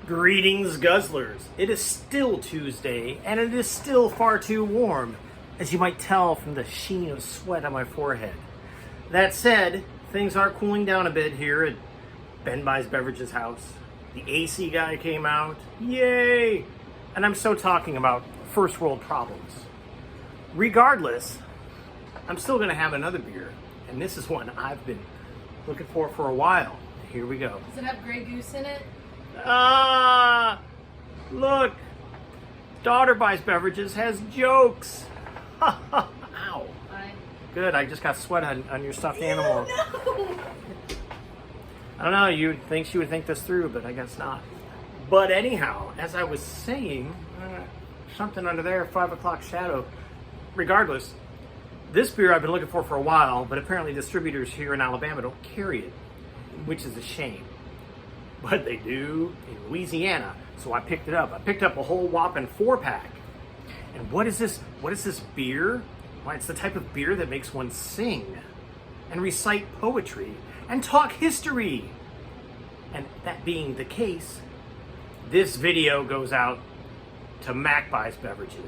Greetings, guzzlers. It is still Tuesday, and it is still far too warm, as you might tell from the sheen of sweat on my forehead. That said, things are cooling down a bit here at Ben Buys Beverages house. The AC guy came out. Yay! And I'm so talking about first world problems. Regardless, I'm still going to have another beer, and this is one I've been looking for a while. Here we go. Does it have Grey Goose in it? Look, Daughter Buys Beverages has jokes. Ow. Hi. Good, I just got sweat on your stuffed animal. No. I don't know, you would think she would think this through, but I guess not. But anyhow, as I was saying, something under there, 5 o'clock shadow. Regardless, this beer I've been looking for a while, but apparently distributors here in Alabama don't carry it, which is a shame. But they do in Louisiana, so I picked it up. I picked up a whole whopping 4-pack. And what is this? What is this beer? Why, it's the type of beer that makes one sing and recite poetry and talk history. And that being the case, this video goes out to Mac Buys Beverages.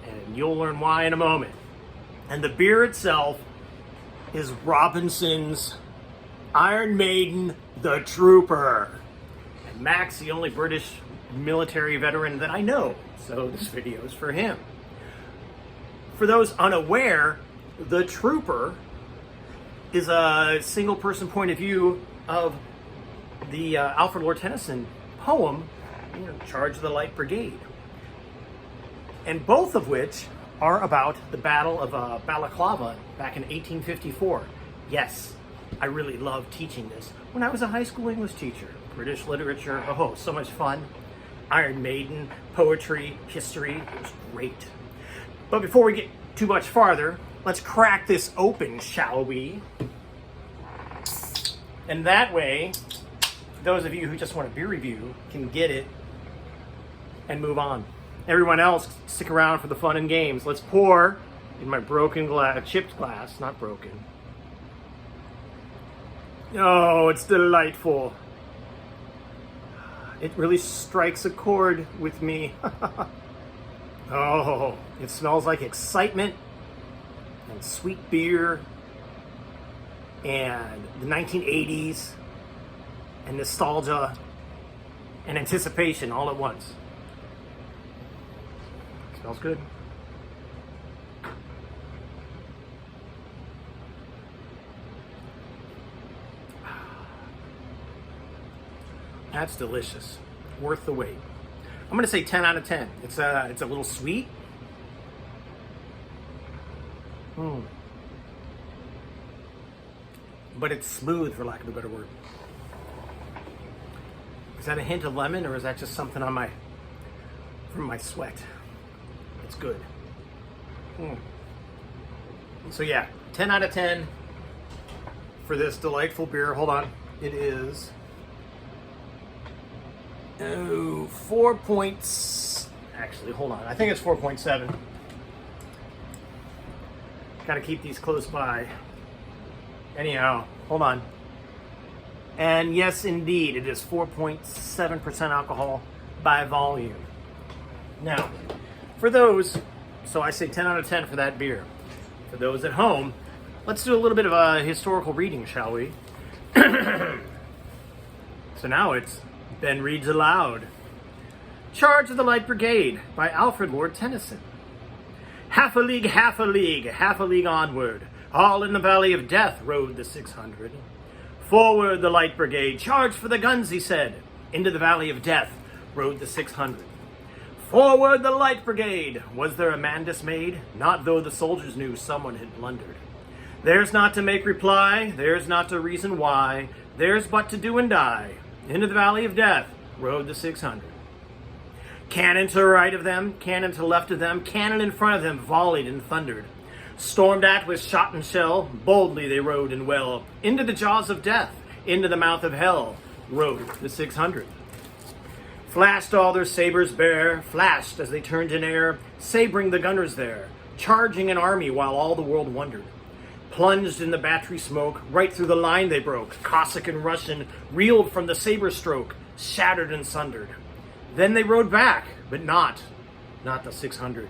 And you'll learn why in a moment. And the beer itself is Robinson's Iron Maiden, the Trooper. And Mac's the only British military veteran that I know, so this video is for him. For those unaware, the Trooper is a single person point of view of the Alfred Lord Tennyson poem, Charge of the Light Brigade. And both of which are about the Battle of Balaclava back in 1854. Yes, I really loved teaching this when I was a high school English teacher. British literature, oh, so much fun. Iron Maiden, poetry, history, it was great. But before we get too much farther, let's crack this open, shall we? And that way, those of you who just want a beer review can get it and move on. Everyone else, stick around for the fun and games. Let's pour in my broken glass, chipped glass, not broken. Oh, it's delightful. It really strikes a chord with me. Oh, it smells like excitement and sweet beer and the 1980s and nostalgia and anticipation all at once. Smells good. That's delicious. Worth the wait. I'm going to say 10 out of 10. It's a little sweet. But it's smooth, for lack of a better word. Is that a hint of lemon, or is that just something on from my sweat? It's good. So yeah, 10 out of 10 for this delightful beer. Hold on. It is 4 points. Actually, hold on. I think it's 4.7. Got to keep these close by. Anyhow, hold on. And yes, indeed, it is 4.7% alcohol by volume. Now, for those, so I say 10 out of 10 for that beer. For those at home, let's do a little bit of a historical reading, shall we? So now it's Ben reads aloud. Charge of the Light Brigade by Alfred Lord Tennyson. Half a league, half a league, half a league onward, all in the valley of death rode the 600. Forward the Light Brigade, charge for the guns, he said. Into the valley of death rode the 600. Forward the Light Brigade! Was there a man dismayed? Not though the soldiers knew someone had blundered. There's not to make reply, there's not to reason why, there's but to do and die. Into the valley of death rode the 600. Cannon to the right of them, cannon to the left of them, cannon in front of them volleyed and thundered. Stormed at with shot and shell, boldly they rode and well. Into the jaws of death, into the mouth of hell, rode the 600. Flashed all their sabers bare, flashed as they turned in air, sabering the gunners there, charging an army while all the world wondered. Plunged in the battery smoke, right through the line they broke. Cossack and Russian reeled from the saber stroke. shattered and sundered. Then they rode back, but not the 600.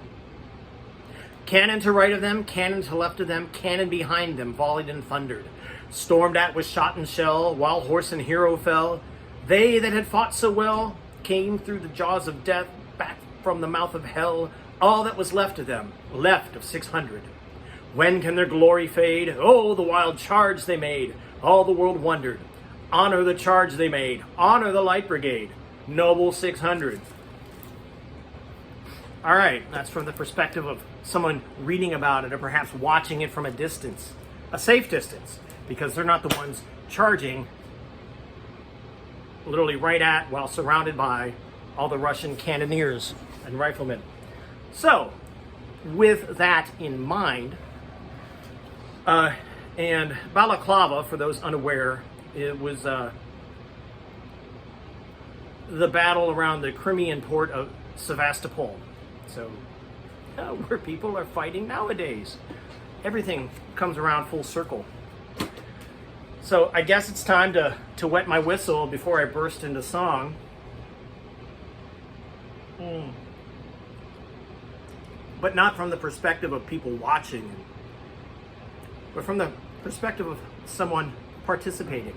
Cannon to right of them, cannon to left of them, cannon behind them, volleyed and thundered. Stormed at with shot and shell, while horse and hero fell. They that had fought so well came through the jaws of death, back from the mouth of hell. All that was left of them, left of 600. When can their glory fade? Oh, the wild charge they made. All the world wondered. Honor the charge they made. Honor the Light Brigade. Noble 600. All right, that's from the perspective of someone reading about it or perhaps watching it from a distance, a safe distance, because they're not the ones charging literally right at, while surrounded by all the Russian cannoneers and riflemen. So, with that in mind, and Balaclava, for those unaware, it was the battle around the Crimean port of Sevastopol. So, where people are fighting nowadays. Everything comes around full circle. So I guess it's time to wet my whistle before I burst into song. But not from the perspective of people watching, but from the perspective of someone participating.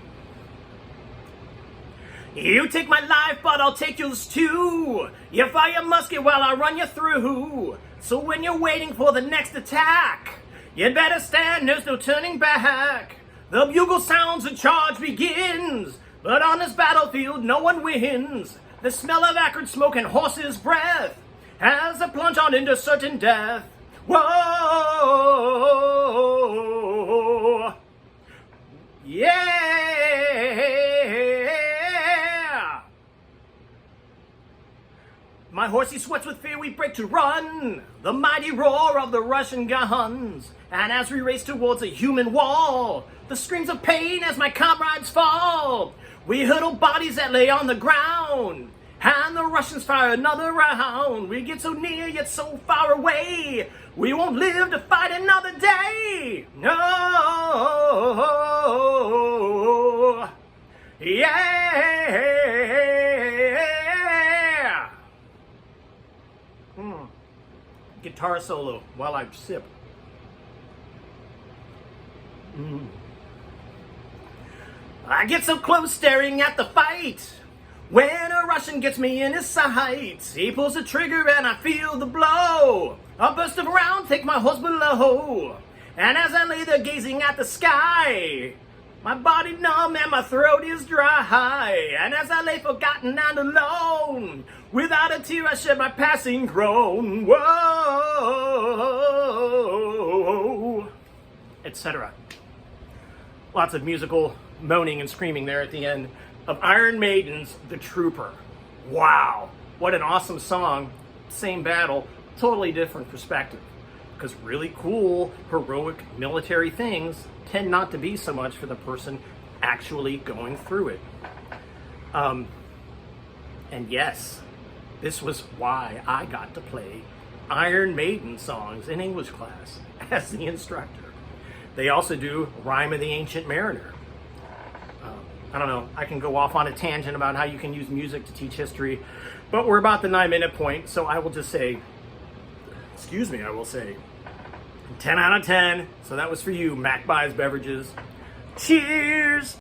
You take my life, but I'll take yours too. You fire a musket while I run you through. So when you're waiting for the next attack, you'd better stand, there's no turning back. The bugle sounds and charge begins, but on this battlefield no one wins. The smell of acrid smoke and horse's breath as they plunge on into certain death. Whoa, yeah. My horse he sweats with fear, we break to run. The mighty roar of the Russian guns. And as we race towards a human wall, the screams of pain as my comrades fall. We hurdle bodies that lay on the ground, and the Russians fire another round. We get so near yet so far away, we won't live to fight another day. No, yeah. Guitar solo while I sip. I get so close staring at the fight, when a Russian gets me in his sights. He pulls the trigger and I feel the blow. A burst of round take my horse below. And as I lay there gazing at the sky, my body numb and my throat is dry. And as I lay forgotten and alone, without a tear I shed my passing groan. Whoa, etc. Lots of musical moaning and screaming there at the end of Iron Maiden's The Trooper. Wow, what an awesome song. Same battle, totally different perspective. Because really cool, heroic military things tend not to be so much for the person actually going through it. And yes, this was why I got to play Iron Maiden songs in English class as the instructor. They also do Rhyme of the Ancient Mariner. I don't know, I can go off on a tangent about how you can use music to teach history, but we're about the 9-minute point, so I will just say, I will say 10 out of 10. So that was for you, Mac Buys Beverages. Cheers!